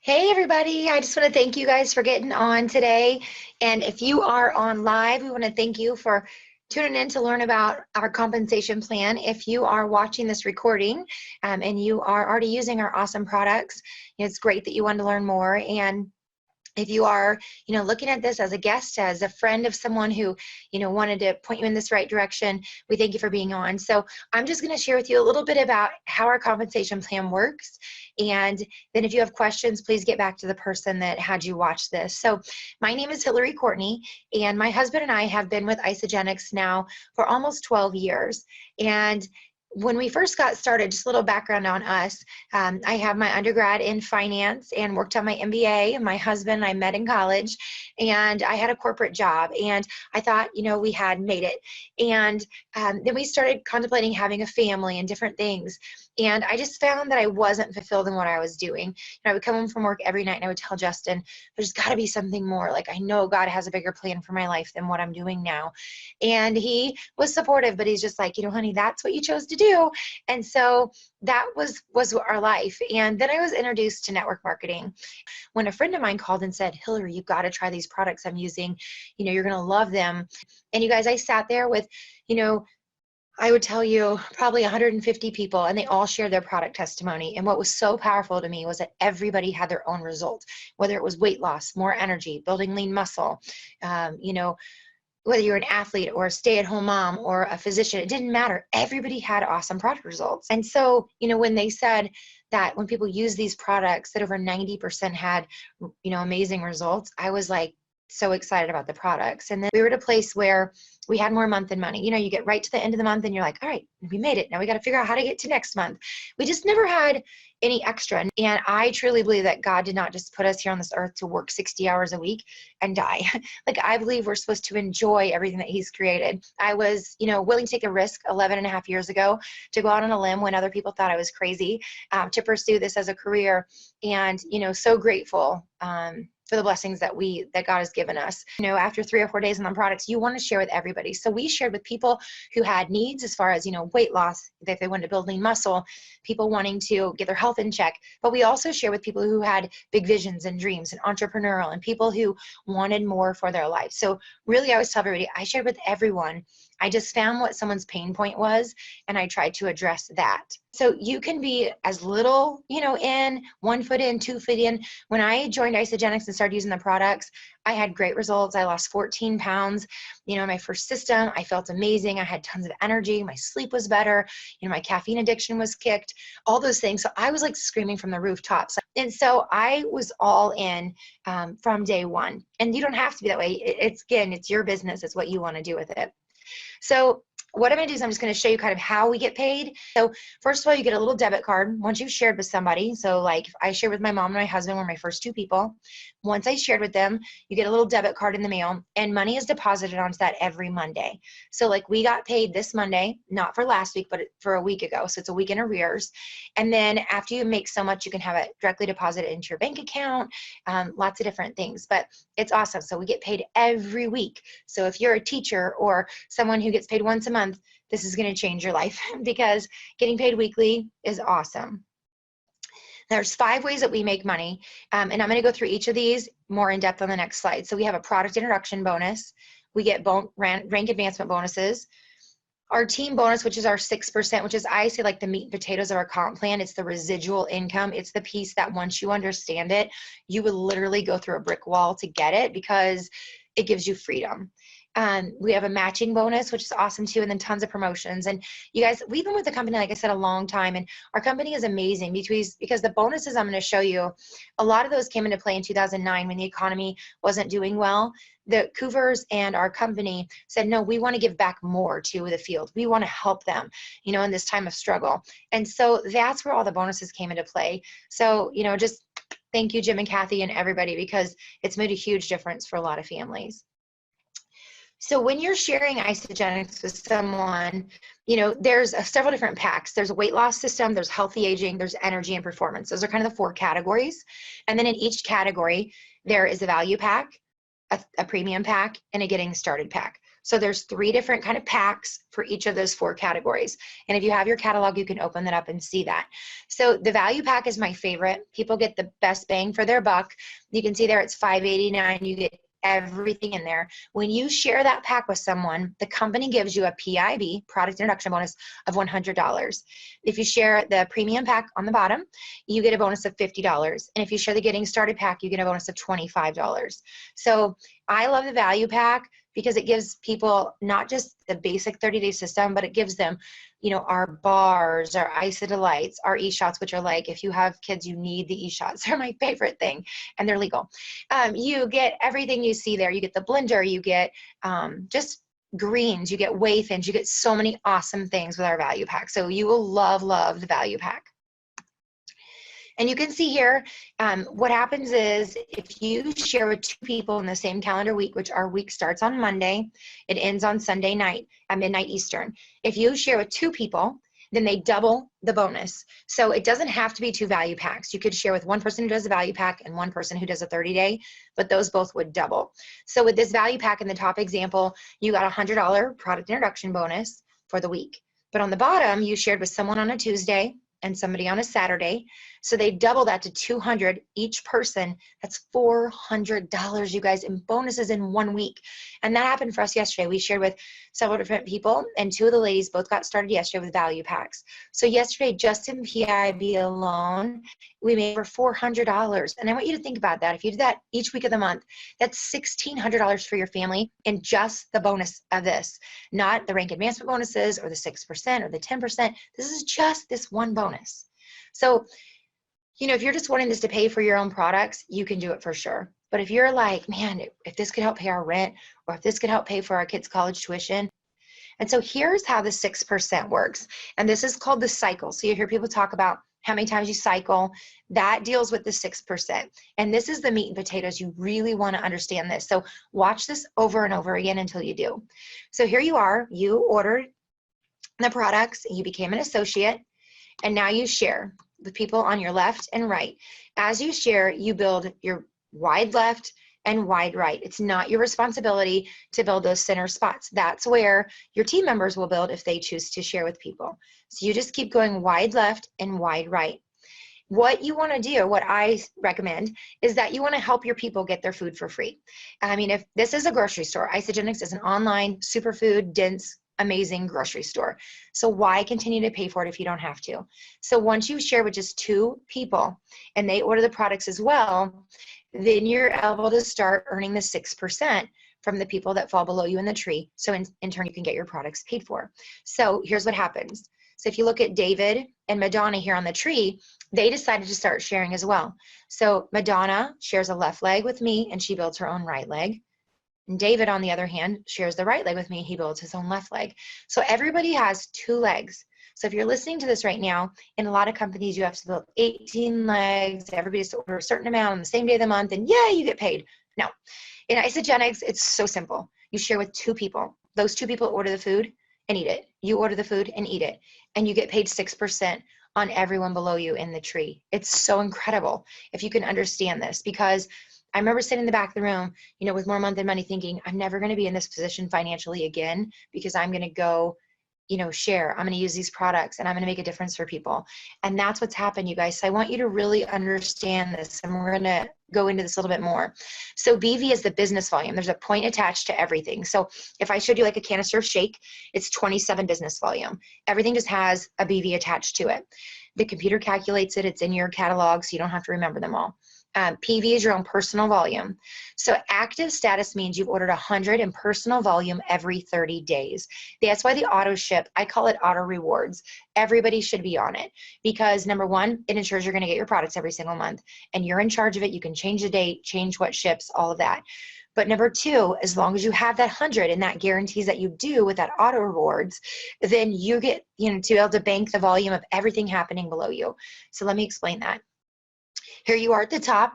Hey everybody, I just want to thank you guys for getting on today. And if you are on live, we want to thank you for tuning in to learn about our compensation plan. If you are watching this recording and you are already using our awesome products, it's great that you want to learn more. And if you are, looking at this as a guest, as a friend of someone who, wanted to point you in this right direction, we thank you for being on. So I'm just going to share with you a little bit about how our compensation plan works. And then if you have questions, please get back to the person that had you watch this. So my name is Hillary Courtney, and my husband and I have been with Isagenix now for almost 12 years. And when we first got started, just a little background on us, I have my undergrad in finance and worked on my MBA. My husband and I met in college, and I had a corporate job, and I thought, we had made it. And then we started contemplating having a family and different things. And I just found that I wasn't fulfilled in what I was doing. I would come home from work every night and I would tell Justin, there's got to be something more. Like, I know God has a bigger plan for my life than what I'm doing now. And he was supportive, but he's just like, honey, that's what you chose to do. And so that was our life. And then I was introduced to network marketing when a friend of mine called and said, Hillary, you've got to try these products I'm using. You're going to love them. And you guys, I sat there with, I would tell you probably 150 people, and they all shared their product testimony. And what was so powerful to me was that everybody had their own result, whether it was weight loss, more energy, building lean muscle, whether you're an athlete or a stay-at-home mom or a physician, it didn't matter. Everybody had awesome product results. And so, when they said that when people use these products, that over 90% had, amazing results, I was like so excited about the products. And then we were at a place where we had more month than money. You get right to the end of the month and you're like, all right, we made it. Now we got to figure out how to get to next month. We just never had any extra. And I truly believe that God did not just put us here on this earth to work 60 hours a week and die. Like, I believe we're supposed to enjoy everything that he's created. I was, willing to take a risk 11 and a half years ago to go out on a limb when other people thought I was crazy, to pursue this as a career. And, so grateful for the blessings that God has given us. After 3 or 4 days on the products, you want to share with everybody. So we shared with people who had needs as far as, weight loss, if they wanted to build lean muscle, people wanting to get their health in check. But we also share with people who had big visions and dreams and entrepreneurial, and people who wanted more for their life. So really, I always tell everybody, I shared with everyone. I just found what someone's pain point was, and I tried to address that. So you can be as little, in 1 foot in, 2 foot in. When I joined Isagenix and started using the products, I had great results. I lost 14 pounds, in my first system. I felt amazing. I had tons of energy. My sleep was better. My caffeine addiction was kicked, all those things. So I was like screaming from the rooftops. And so I was all in from day one. And you don't have to be that way. It's your business. It's what you want to do with it. So what I'm going to do is I'm just going to show you kind of how we get paid. So first of all, you get a little debit card once you've shared with somebody. So like if I shared with my mom and my husband were my first 2 people. Once I shared with them, you get a little debit card in the mail, and money is deposited onto that every Monday. So like we got paid this Monday, not for last week, but for a week ago. So it's a week in arrears. And then after you make so much, you can have it directly deposited into your bank account, lots of different things. But it's awesome. So we get paid every week. So if you're a teacher or someone who gets paid once a month, this is going to change your life because getting paid weekly is awesome. There's 5 ways that we make money, and I'm going to go through each of these more in depth on the next slide. So we have a product introduction bonus. We get rank advancement bonuses. Our team bonus, which is our 6%, which is, I say, like the meat and potatoes of our comp plan. It's the residual income. It's the piece that once you understand it, you would literally go through a brick wall to get it because it gives you freedom. We have a matching bonus, which is awesome too, and then tons of promotions. And you guys, we've been with the company, like I said, a long time, and our company is amazing because the bonuses I'm going to show you, a lot of those came into play in 2009 when the economy wasn't doing well. The Cougars and our company said, no, we want to give back more to the field. We want to help them, in this time of struggle. And so that's where all the bonuses came into play. So, just thank you, Jim and Kathy and everybody, because it's made a huge difference for a lot of families. So when you're sharing Isagenix with someone, there's several different packs. There's a weight loss system, there's healthy aging, there's energy and performance. Those are kind of the 4 categories. And then in each category, there is a value pack, a premium pack, and a getting started pack. So there's 3 different kind of packs for each of those 4 categories. And if you have your catalog, you can open that up and see that. So the value pack is my favorite. People get the best bang for their buck. You can see there it's $5.89. You get everything in there. When you share that pack with someone, the company gives you a PIB, product introduction bonus, of $100. If you share the premium pack on the bottom, you get a bonus of $50. And if you share the getting started pack, you get a bonus of $25. So I love the value pack because it gives people not just the basic 30-day system, but it gives them, you know, our bars, our Isagenix, our e-shots, which are like, if you have kids, you need the e-shots. They're my favorite thing, and they're legal. You get everything you see there. You get the blender, you get just greens, you get whey thins, you get so many awesome things with our value pack. So you will love, love the value pack. And you can see here, what happens is if you share with 2 people in the same calendar week, which our week starts on Monday, it ends on Sunday night at midnight Eastern. If you share with 2 people, then they double the bonus. So it doesn't have to be 2 value packs. You could share with 1 person who does a value pack and 1 person who does a 30-day, but those both would double. So with this value pack in the top example, you got a $100 product introduction bonus for the week. But on the bottom, you shared with someone on a Tuesday and somebody on a Saturday. So they double that to $200 each person. That's $400, you guys, in bonuses in 1 week. And that happened for us yesterday. We shared with several different people, and 2 of the ladies both got started yesterday with value packs. So yesterday, just in PIB alone, we made over $400. And I want you to think about that. If you do that each week of the month, that's $1,600 for your family in just the bonus of this, not the rank advancement bonuses or the 6% or the 10%. This is just this one bonus. So, you know, if you're just wanting this to pay for your own products, you can do it for sure. But if you're like, man, if this could help pay our rent, or if this could help pay for our kids' college tuition. And so here's how the 6% works. And this is called the cycle. So you hear people talk about how many times you cycle. That deals with the 6%. And this is the meat and potatoes. You really want to understand this. So watch this over and over again until you do. So here you are. You ordered the products. You became an associate. And now you share with people on your left and right. As you share, you build your wide left and wide right. It's not your responsibility to build those center spots. That's where your team members will build if they choose to share with people. So you just keep going wide left and wide right. What you want to do, what I recommend, is that you want to help your people get their food for free. I mean, if this is a grocery store, Isagenix is an online superfood dense amazing grocery store. So why continue to pay for it if you don't have to? So once you share with just 2 people and they order the products as well, then you're able to start earning the 6% from the people that fall below you in the tree. So in turn, you can get your products paid for. So here's what happens. So if you look at David and Madonna here on the tree, they decided to start sharing as well. So Madonna shares a left leg with me and she builds her own right leg. And David, on the other hand, shares the right leg with me. He builds his own left leg. So everybody has 2 legs. So if you're listening to this right now, in a lot of companies, you have to build 18 legs. Everybody has to order a certain amount on the same day of the month, and yeah, you get paid. No. In Isagenix, it's so simple. You share with 2 people. Those 2 people order the food and eat it. You order the food and eat it. And you get paid 6% on everyone below you in the tree. It's so incredible if you can understand this, because I remember sitting in the back of the room, you know, with more month and money thinking, I'm never going to be in this position financially again because I'm going to go, you know, share. I'm going to use these products and I'm going to make a difference for people. And that's what's happened, you guys. So I want you to really understand this, and we're going to go into this a little bit more. So BV is the business volume. There's a point attached to everything. So if I showed you like a canister of shake, it's 27 business volume. Everything just has a BV attached to it. The computer calculates it. It's in your catalog, so you don't have to remember them all. PV is your own personal volume. So active status means you've ordered 100 in personal volume every 30 days. That's why the auto ship, I call it auto rewards. Everybody should be on it because number 1, it ensures you're going to get your products every single month and you're in charge of it. You can change the date, change what ships, all of that. But number 2, as long as you have that 100 and that guarantees that you do with that auto rewards, then you get, you know, to be able to bank the volume of everything happening below you. So let me explain that. Here you are at the top,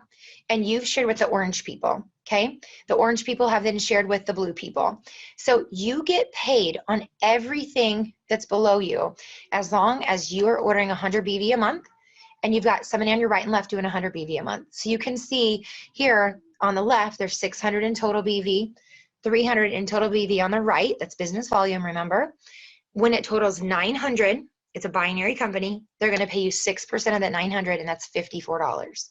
and you've shared with the orange people, okay? The orange people have then shared with the blue people. So you get paid on everything that's below you as long as you are ordering 100 BV a month, and you've got somebody on your right and left doing 100 BV a month. So you can see here on the left, there's 600 in total BV. 300 in total BV on the right. That's business volume, remember. When it totals 900, it's a binary company, they're going to pay you 6% of that 900, and that's $54.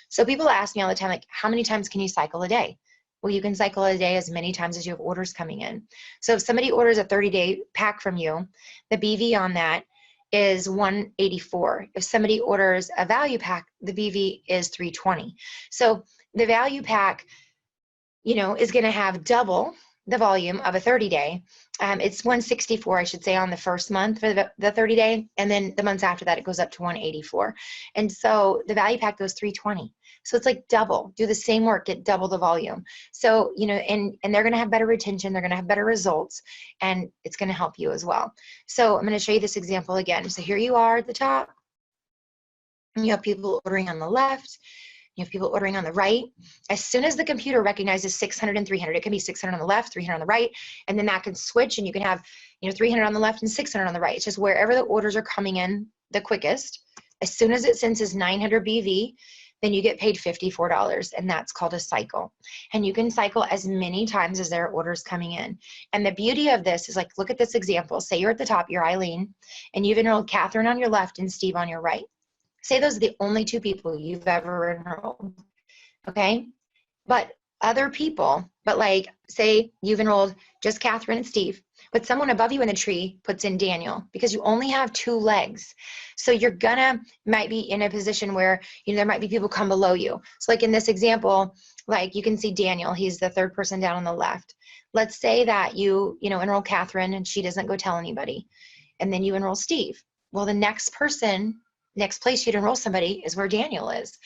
So people ask me all the time, like, how many times can you cycle a day? Well, you can cycle a day as many times as you have orders coming in. So if somebody orders a 30-day pack from you, the BV on that is 184. If somebody orders a value pack, the BV is 320. So the value pack, you know, is going to have double the volume of a 30-day. It's 164, I should say, on the first month for the 30-day, and then the months after that it goes up to 184. And so the value pack goes 320. So it's like double. Do the same work, get double the volume. So, you know, and they're going to have better retention, they're going to have better results, and it's going to help you as well. So I'm going to show you this example again. So here you are at the top, and you have people ordering on the left. You have people ordering on the right. As soon as the computer recognizes 600 and 300, it can be 600 on the left, 300 on the right, and then that can switch, and you can have, you know, 300 on the left and 600 on the right. It's just wherever the orders are coming in the quickest. As soon as it senses 900 BV, then you get paid $54, and that's called a cycle. And you can cycle as many times as there are orders coming in. And the beauty of this is, like, look at this example. Say you're at the top, you're Eileen, and you've enrolled Catherine on your left and Steve on your right. Say those are the only two people you've ever enrolled, okay? But other people, but like, say you've enrolled just Catherine and Steve, but someone above you in the tree puts in Daniel, because you only have 2 legs. So you're might be in a position where, you know, there might be people come below you. So like in this example, like you can see Daniel, he's the 3rd person down on the left. Let's say that you know, enroll Catherine and she doesn't go tell anybody. And then you enroll Steve. Well, the next place you'd enroll somebody is where Daniel is.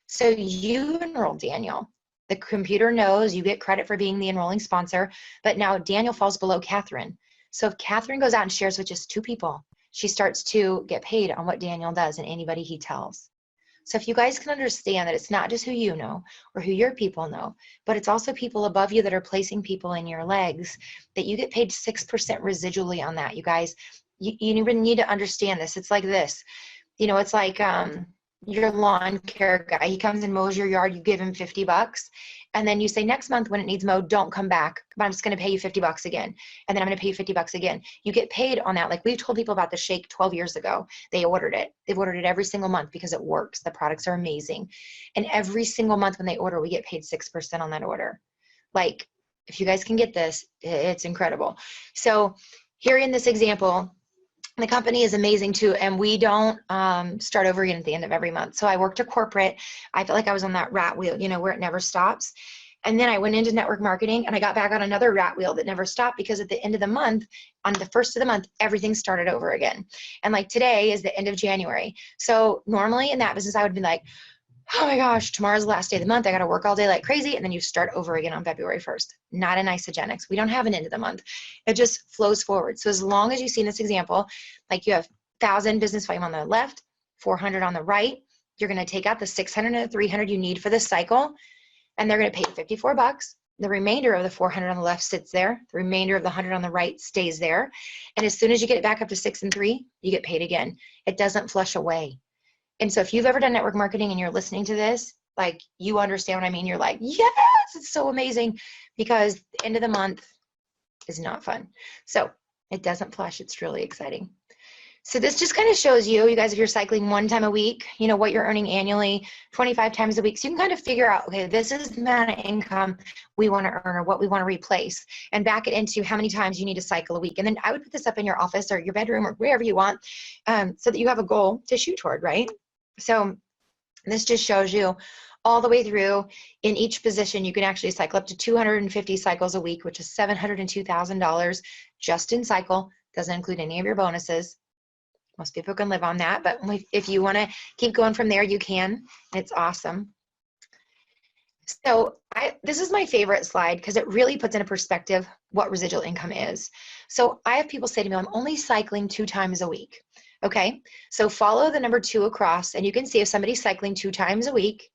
So you enroll Daniel. The computer knows you get credit for being the enrolling sponsor, but now Daniel falls below Catherine. So if Catherine goes out and shares with just 2 people, she starts to get paid on what Daniel does and anybody he tells. So if you guys can understand that it's not just who you know or who your people know, but it's also people above you that are placing people in your legs, that you get paid 6% residually on that. You guys, you even need to understand this. It's like this. You know, it's like your lawn care guy. He comes and mows your yard, you give him $50. And then you say, next month when it needs mowed, don't come back, but I'm just going to pay you $50 again. And then I'm going to pay you $50 again. You get paid on that. Like we've told people about the shake 12 years ago. They ordered it. They've ordered it every single month because it works. The products are amazing. And every single month when they order, we get paid 6% on that order. Like, if you guys can get this, it's incredible. So here in this example, the company is amazing too, and we don't start over again at the end of every month. So I worked a corporate. I felt like I was on that rat wheel, you know, where it never stops. And then I went into network marketing, and I got back on another rat wheel that never stopped, because at the end of the month, on the first of the month, everything started over again. And like today is the end of January. So normally in that business, I would be like, oh my gosh, tomorrow's the last day of the month. I got to work all day like crazy. And then you start over again on February 1st. Not in Isagenix. We don't have an end of the month. It just flows forward. So as long as you see in this example, like you have 1,000 business volume on the left, 400 on the right, you're going to take out the 600 and the 300 you need for this cycle, and they're going to pay you $54. The remainder of the 400 on the left sits there. The remainder of the 100 on the right stays there. And as soon as you get it back up to 6 and 3, you get paid again. It doesn't flush away. And so if you've ever done network marketing and you're listening to this, like, you understand what I mean. You're like, yes, it's so amazing, because the end of the month is not fun. So it doesn't flush. It's really exciting. So this just kind of shows you guys, if you're cycling 1 time a week, you know, what you're earning annually, 25 times a week. So you can kind of figure out, okay, this is the amount of income we want to earn or what we want to replace, and back it into how many times you need to cycle a week. And then I would put this up in your office or your bedroom or wherever you want, so that you have a goal to shoot toward, right? So this just shows you all the way through. In each position, you can actually cycle up to 250 cycles a week, which is $702,000 just in cycle. Doesn't include any of your bonuses. Most people can live on that, but if you want to keep going from there, you can. It's awesome. So this is my favorite slide, because it really puts into perspective what residual income is. So I have people say to me, I'm only cycling 2 times a week. Okay, so follow the number 2 across, and you can see if somebody's cycling 2 times a week,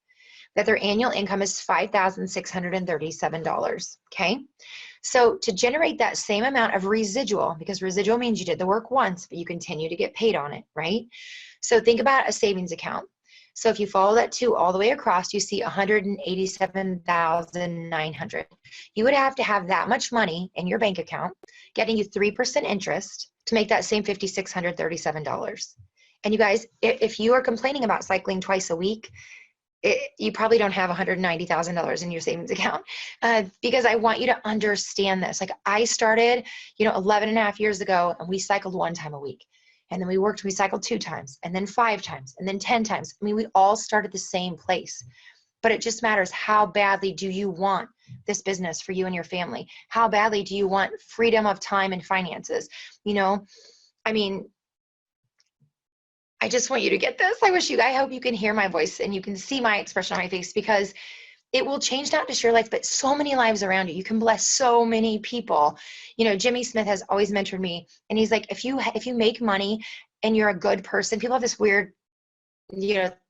that their annual income is $5,637. Okay, so to generate that same amount of residual, because residual means you did the work once, but you continue to get paid on it, right? So think about a savings account. So if you follow that 2 all the way across, you see 187,900. You would have to have that much money in your bank account, getting you 3% interest to make that same $5,637. And you guys, if you are complaining about cycling twice a week, you probably don't have $190,000 in your savings account, because I want you to understand this. Like I started, 11 and a half years ago, and we cycled 1 time a week. And then we cycled 2 times, and then 5 times, and then 10 times. I mean, we all started the same place, but it just matters how badly do you want this business for you and your family? How badly do you want freedom of time and finances? I just want you to get this. I hope you can hear my voice and you can see my expression on my face, because it will change not just your life, but so many lives around you. You can bless so many people. Jimmy Smith has always mentored me, and he's like, if you make money and you're a good person, people have this weird,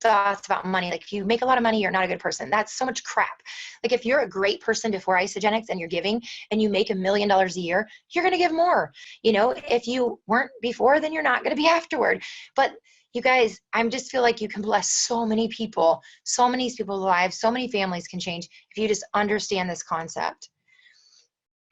thoughts about money. Like if you make a lot of money, you're not a good person. That's so much crap. Like if you're a great person before Isagenix and you're giving and you make $1 million a year, you're going to give more. If you weren't before, then you're not going to be afterward. But you guys, I just feel like you can bless so many people, so many people's lives, so many families can change if you just understand this concept.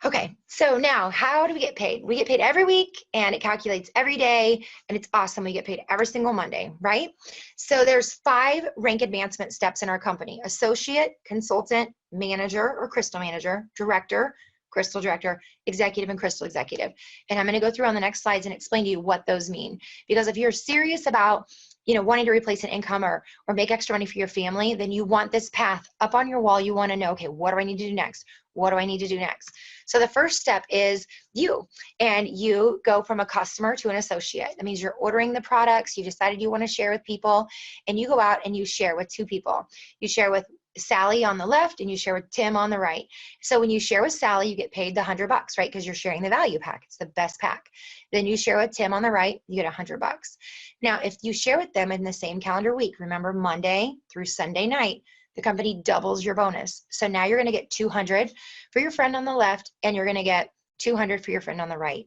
Okay, so now how do we get paid? We get paid every week, and it calculates every day, and it's awesome. We get paid every single Monday, right? So there's 5 rank advancement steps in our company: associate, consultant, manager or crystal manager, director, crystal director, executive, and crystal executive. And I'm going to go through on the next slides and explain to you what those mean. Because if you're serious about, wanting to replace an income or make extra money for your family, then you want this path up on your wall. You want to know, okay, what do I need to do next? What do I need to do next? So the first step is you go from a customer to an associate. That means you're ordering the products, you decided you want to share with people, and you go out and you share with 2 people. You share with Sally on the left and you share with Tim on the right. So when you share with Sally, you get paid the $100, right? Because you're sharing the value pack. It's the best pack. Then you share with Tim on the right, you get $100. Now, if you share with them in the same calendar week, remember Monday through Sunday night, the company doubles your bonus. So now you're going to get $200 for your friend on the left, and you're going to get $200 for your friend on the right.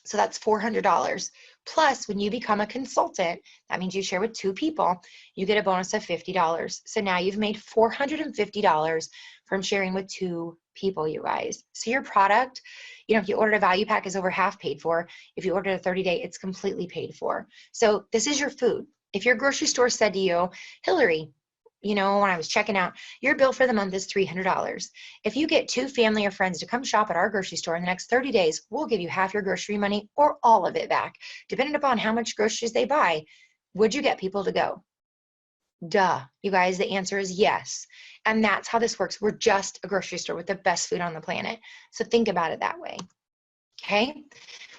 So that's $400. Plus, when you become a consultant, that means you share with 2 people, you get a bonus of $50. So now you've made $450 from sharing with 2 people, you guys. So your product, if you ordered a value pack, is over half paid for. If you ordered a 30-day, it's completely paid for. So this is your food. If your grocery store said to you, Hillary, when I was checking out, your bill for the month is $300. If you get 2 family or friends to come shop at our grocery store in the next 30 days, we'll give you half your grocery money or all of it back, depending upon how much groceries they buy. Would you get people to go? Duh. You guys, the answer is yes. And that's how this works. We're just a grocery store with the best food on the planet. So think about it that way. Okay?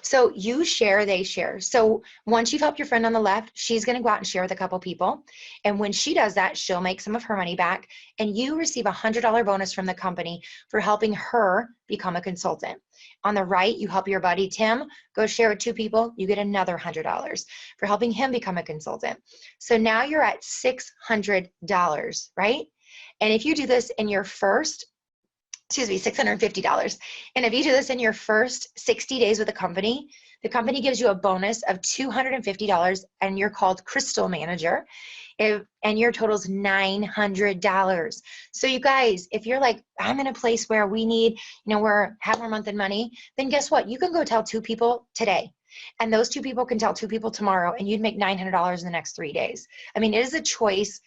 So you share, they share. So once you've helped your friend on the left, she's going to go out and share with a couple people. And when she does that, she'll make some of her money back, and you receive a $100 bonus from the company for helping her become a consultant. On the right, you help your buddy Tim go share with 2 people, you get another $100 for helping him become a consultant. So now you're at $600, right? And if you do this in your first $650. And if you do this in your first 60 days with the company gives you a bonus of $250, and you're called Crystal Manager, and your total's $900. So you guys, if you're like, I'm in a place where we need, we're having our month in money, then guess what? You can go tell 2 people today. And those 2 people can tell 2 people tomorrow, and you'd make $900 in the next 3 days. I mean, it is a choice,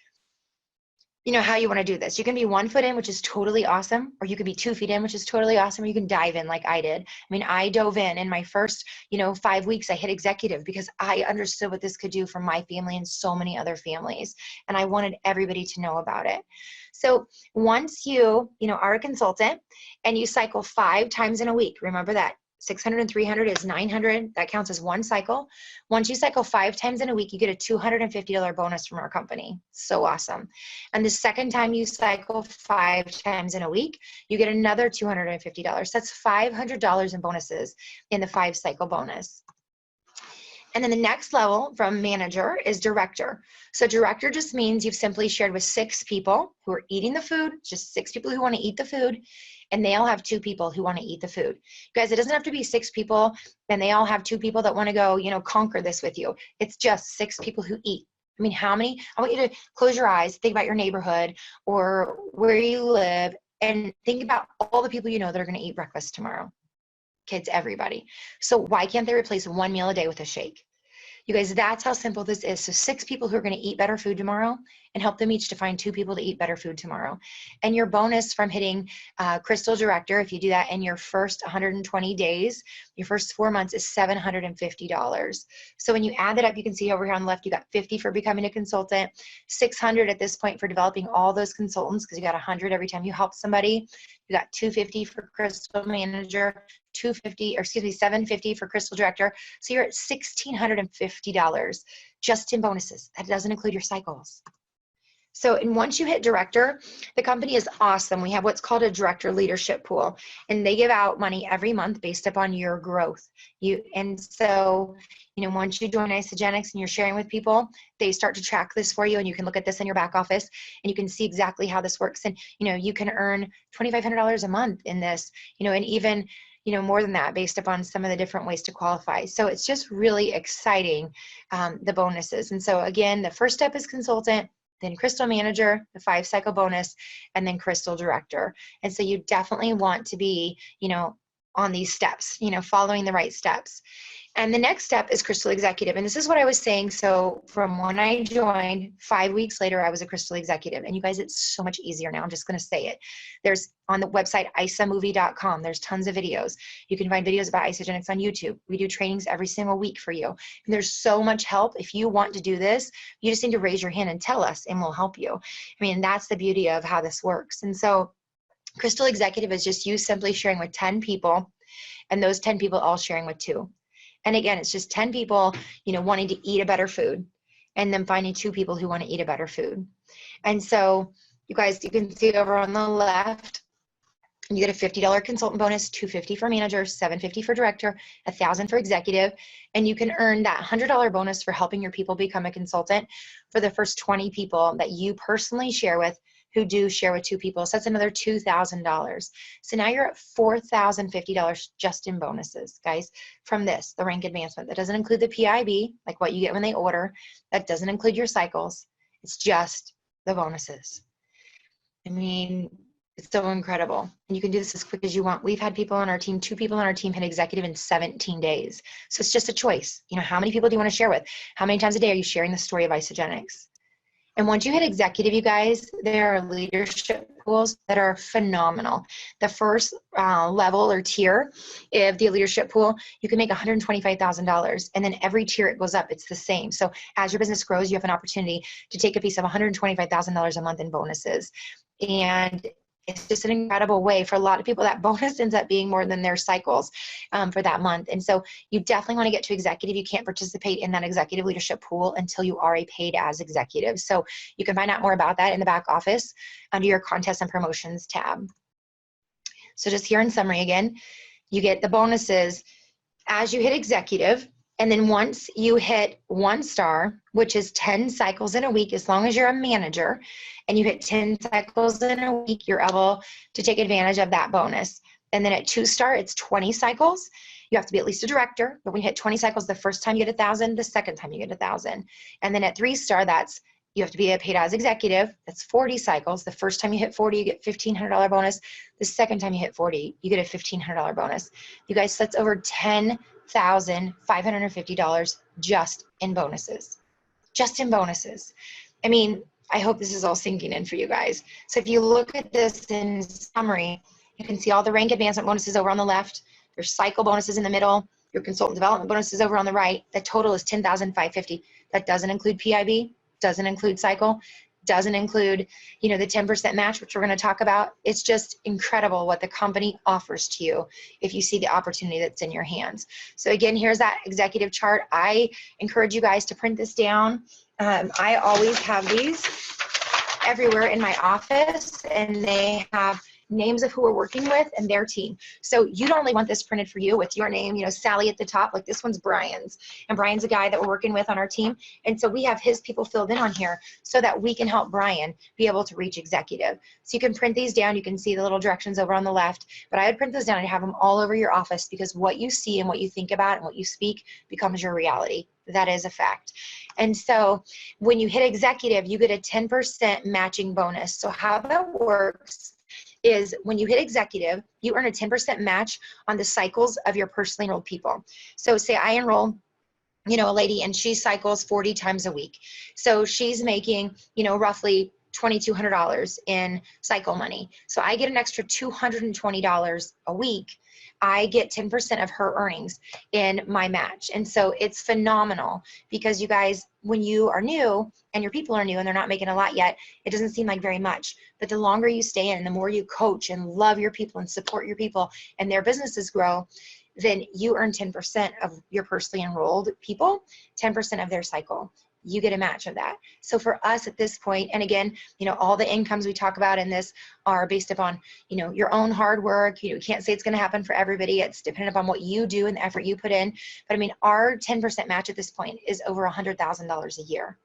how you want to do this. You can be 1 foot in, which is totally awesome, or you could be 2 feet in, which is totally awesome, or you can dive in like I did. I mean, I dove in my first, 5 weeks, I hit executive because I understood what this could do for my family and so many other families. And I wanted everybody to know about it. So once you, are a consultant and you cycle 5 times in a week, remember that. 600 and 300 is 900. That counts as 1 cycle. Once you cycle 5 times in a week, you get a $250 bonus from our company. So awesome. And the second time you cycle 5 times in a week, you get another $250. That's $500 in bonuses in the 5 cycle bonus. And then the next level from manager is director. So director just means you've simply shared with 6 people who are eating the food, just 6 people who want to eat the food, and they all have 2 people who want to eat the food. You guys, it doesn't have to be 6 people and they all have 2 people that want to go, conquer this with you. It's just 6 people who eat. I mean, I want you to close your eyes, think about your neighborhood or where you live, and think about all the people you know that are going to eat breakfast tomorrow. Kids, everybody. So why can't they replace one meal a day with a shake? You guys, that's how simple this is. So 6 people who are going to eat better food tomorrow, and help them each to find 2 people to eat better food tomorrow. And your bonus from hitting Crystal Director, if you do that in your first 120 days, your first 4 months, is $750. So when you add that up, you can see over here on the left, you got 50 for becoming a consultant, 600 at this point for developing all those consultants, because you got 100 every time you help somebody. You got 250 for Crystal Manager, 750 for Crystal Director. So you're at $1,650 just in bonuses. That doesn't include your cycles. So, and once you hit director, the company is awesome. We have what's called a director leadership pool, and they give out money every month based upon your growth. So, once you join Isagenix and you're sharing with people, they start to track this for you, and you can look at this in your back office and you can see exactly how this works. And, you can earn $2,500 a month in this, and even, more than that based upon some of the different ways to qualify. So it's just really exciting, the bonuses. And so again, the first step is consultant, then Crystal Manager, the 5 cycle bonus, and then Crystal Director. And so you definitely want to be, on these steps, following the right steps. And the next step is Crystal Executive. And this is what I was saying. So from when I joined, 5 weeks later, I was a Crystal Executive. And you guys, it's so much easier now. I'm just going to say it. There's on the website, isamovie.com. There's tons of videos. You can find videos about Isagenix on YouTube. We do trainings every single week for you. And there's so much help. If you want to do this, you just need to raise your hand and tell us, and we'll help you. I mean, that's the beauty of how this works. And so Crystal Executive is just you simply sharing with 10 people, and those 10 people all sharing with 2. And again, it's just 10 people, wanting to eat a better food, and then finding 2 people who want to eat a better food. And so you guys, you can see over on the left, you get a $50 consultant bonus, $250 for manager, $750 for director, $1,000 for executive. And you can earn that $100 bonus for helping your people become a consultant for the first 20 people that you personally share with, who do share with 2 people. So that's another $2,000. So now you're at $4,050 just in bonuses, guys, from this, the rank advancement. That doesn't include the PIB, like what you get when they order. That doesn't include your cycles. It's just the bonuses. I mean, it's so incredible. And you can do this as quick as you want. We've had people on our team, 2 people on our team hit executive in 17 days. So it's just a choice. How many people do you want to share with? How many times a day are you sharing the story of Isagenix? And once you hit executive, you guys, there are leadership pools that are phenomenal. The first level or tier of the leadership pool, you can make $125,000. And then every tier it goes up, it's the same. So as your business grows, you have an opportunity to take a piece of $125,000 a month in bonuses. And it's just an incredible way for a lot of people. That bonus ends up being more than their cycles for that month. And so you definitely want to get to executive. You can't participate in that executive leadership pool until you are a paid as executive. So you can find out more about that in the back office under your contests and promotions tab. So just here in summary again, you get the bonuses as you hit executive. And then once you hit 1 star, which is 10 cycles in a week, as long as you're a manager, and you hit 10 cycles in a week, you're able to take advantage of that bonus. And then at 2 star, it's 20 cycles. You have to be at least a director, but when you hit 20 cycles, the first time you get 1,000, the second time you get 1,000. And then at 3 star, you have to be a paid as executive. That's 40 cycles. The first time you hit 40, you get $1,500 bonus. The second time you hit 40, you get a $1,500 bonus. You guys, that's over $10,550 just in bonuses. Just in bonuses. I mean, I hope this is all sinking in for you guys. So if you look at this in summary, you can see all the rank advancement bonuses over on the left. There's cycle bonuses in the middle. Your consultant development bonuses over on the right. The total is $10,550. That doesn't include PIB, doesn't include cycle, doesn't include, the 10% match, which we're going to talk about. It's just incredible what the company offers to you if you see the opportunity that's in your hands. So again, here's that executive chart. I encourage you guys to print this down. I always have these everywhere in my office, and they have names of who we're working with and their team. So you'd only want this printed for you with your name, you know, Sally at the top, like this one's Brian's, and Brian's a guy that we're working with on our team. And so we have his people filled in on here so that we can help Brian be able to reach executive. So you can print these down. You can see the little directions over on the left, but I would print those down and have them all over your office, because what you see and what you think about and what you speak becomes your reality. That is a fact. And so when you hit executive, you get a 10% matching bonus. So how that works is when you hit executive, you earn a 10% match on the cycles of your personally enrolled people. So say I enroll, you know, a lady and she cycles 40 times a week. So she's making, you know, roughly $2,200 in cycle money. So I get an extra $220 a week. I get 10% of her earnings in my match. And so it's phenomenal, because you guys, when you are new and your people are new and they're not making a lot yet, it doesn't seem like very much. But the longer you stay in, the more you coach and love your people and support your people and their businesses grow, then you earn 10% of your personally enrolled people, 10% of their cycle. You get a match of that. So for us at this point, and again, you know, all the incomes we talk about in this are based upon, you know, your own hard work. You can't say it's going to happen for everybody. It's dependent upon what you do and the effort you put in. But I mean, our 10% match at this point is over $100,000 a year.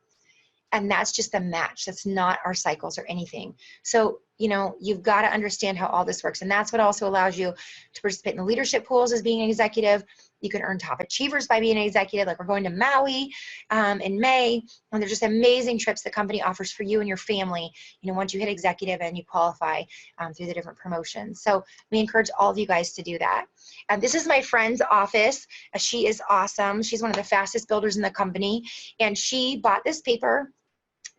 And that's just the match. That's not our cycles or anything. So, you know, you've got to understand how all this works. And that's what also allows you to participate in the leadership pools as being an executive. You can earn top achievers by being an executive. Like we're going to Maui in May, and there's just amazing trips the company offers for you and your family, you know, once you hit executive and you qualify through the different promotions. So we encourage all of you guys to do that. And this is my friend's office. She is awesome. She's one of the fastest builders in the company. And she bought this paper.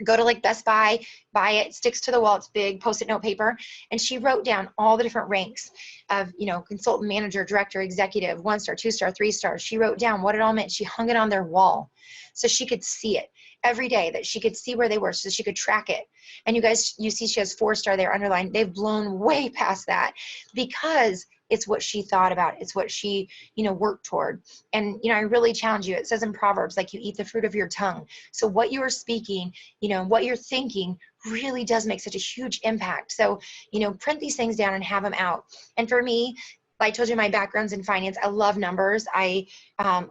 Go to like Best Buy, buy it, sticks to the wall, it's big, Post-it note paper. And she wrote down all the different ranks of, you know, consultant, manager, director, executive, 1-star, 2-star, 3-star. She wrote down what it all meant. She hung it on their wall so she could see it every day, that she could see where they were so she could track it. And you guys, you see she has 4-star there underlined. They've blown way past that because it's what she thought about. It's what she, you know, worked toward. And, you know, I really challenge you. It says in Proverbs, like, you eat the fruit of your tongue. So what you are speaking, you know, what you're thinking really does make such a huge impact. So, you know, print these things down and have them out. And for me, I told you my background's in finance. I love numbers. I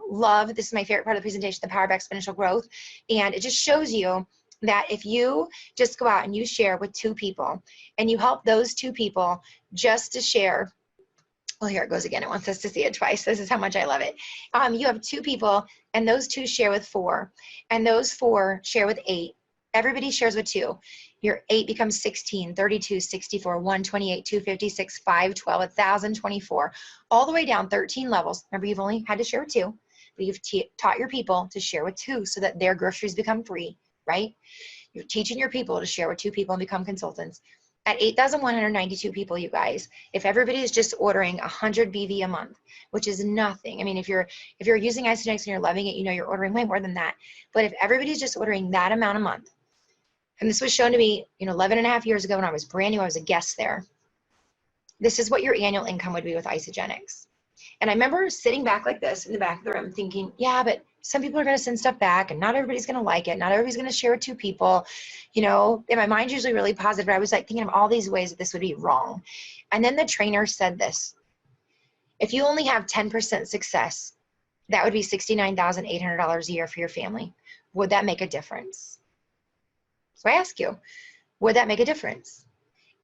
love, this is my favorite part of the presentation, the power of exponential growth. And it just shows you that if you just go out and you share with 2 people and you help those 2 people just to share. Well, here it goes again. It wants us to see it twice. This is how much I love it. You have 2 people, and those 2 share with 4, and those 4 share with 8. Everybody shares with 2. Your 8 becomes 16, 32, 64, 128, 256, 512, 1,024, all the way down 13 levels. Remember, you've only had to share with 2, but you've taught your people to share with 2 so that their groceries become free, right? You're teaching your people to share with 2 people and become consultants. At 8,192 people, you guys, if everybody is just ordering 100 BV a month, which is nothing. I mean, if you're using Isagenix and you're loving it, you know you're ordering way more than that. But if everybody's just ordering that amount a month, and this was shown to me, you know, 11 and a half years ago when I was brand new, I was a guest there. This is what your annual income would be with Isagenix. And I remember sitting back like this in the back of the room thinking, yeah, but some people are going to send stuff back and not everybody's going to like it. Not everybody's going to share with 2 people. You know, in my mind's usually really positive, but I was like thinking of all these ways that this would be wrong. And then the trainer said this: if you only have 10% success, that would be $69,800 a year for your family. Would that make a difference? So I ask you, would that make a difference?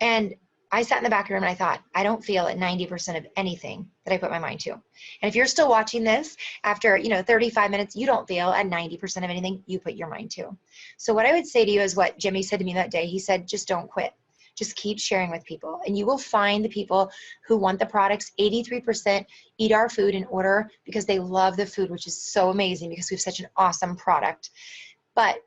And I sat in the back of the room and I thought, I don't feel at 90% of anything that I put my mind to. And if you're still watching this after, you know, 35 minutes, you don't feel at 90% of anything you put your mind to. So what I would say to you is what Jimmy said to me that day. He said, just don't quit. Just keep sharing with people. And you will find the people who want the products. 83% eat our food and order because they love the food, which is so amazing because we have such an awesome product. But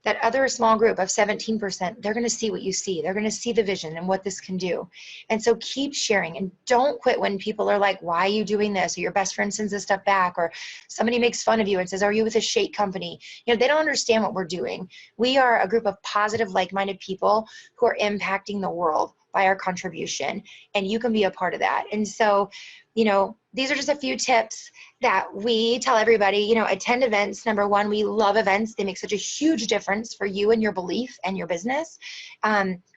that other small group of 17%, they're going to see what you see. They're going to see the vision and what this can do. And so keep sharing, and don't quit when people are like, why are you doing this? Or your best friend sends this stuff back, or somebody makes fun of you and says, are you with a shake company? You know, they don't understand what we're doing. We are a group of positive, like-minded people who are impacting the world by our contribution, and you can be a part of that. And so, you know, these are just a few tips. that we tell everybody, you know, attend events. Number one, we love events. They make such a huge difference for you and your belief and your business.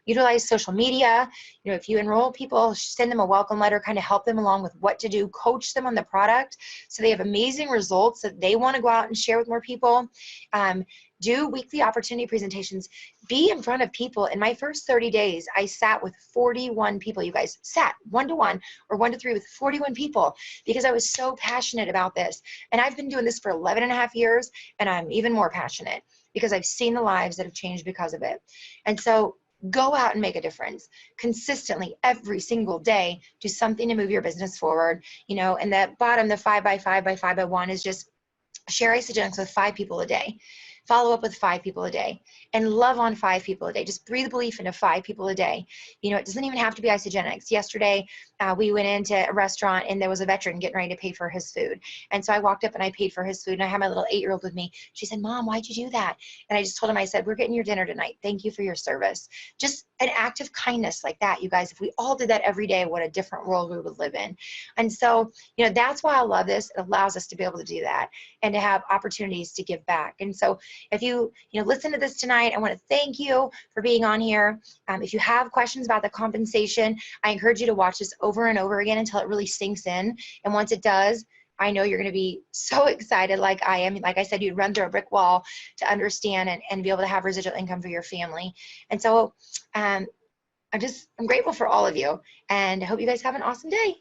Utilize social media. You know, if you enroll people, send them a welcome letter, kind of help them along with what to do, coach them on the product so they have amazing results that they want to go out and share with more people. Do weekly opportunity presentations. Be in front of people. In my first 30 days, I sat with 41 people. You guys sat 1-to-1 or 1-to-3 with 41 people because I was so passionate about this. And I've been doing this for 11 and a half years, and I'm even more passionate because I've seen the lives that have changed because of it. And so go out and make a difference consistently every single day. Do something to move your business forward. You know, and the bottom, the 5x5 by 5x1 is just share Isagenix with 5 people a day. Follow up with 5 people a day and love on 5 people a day. Just breathe belief into 5 people a day. You know, it doesn't even have to be Isagenix. Yesterday, we went into a restaurant and there was a veteran getting ready to pay for his food. And so I walked up and I paid for his food, and I had my little 8-year-old with me. She said, "Mom, why'd you do that?" And I just told him, I said, "We're getting your dinner tonight. Thank you for your service." Just an act of kindness like that, you guys. If we all did that every day, what a different world we would live in. And so, you know, that's why I love this. It allows us to be able to do that and to have opportunities to give back. And so if you listen to this tonight, I want to thank you for being on here. If you have questions about the compensation, I encourage you to watch this over and over again until it really sinks in. And once it does, I know you're going to be so excited like I am. Like I said, you'd run through a brick wall to understand and be able to have residual income for your family. And so I'm grateful for all of you, and I hope you guys have an awesome day.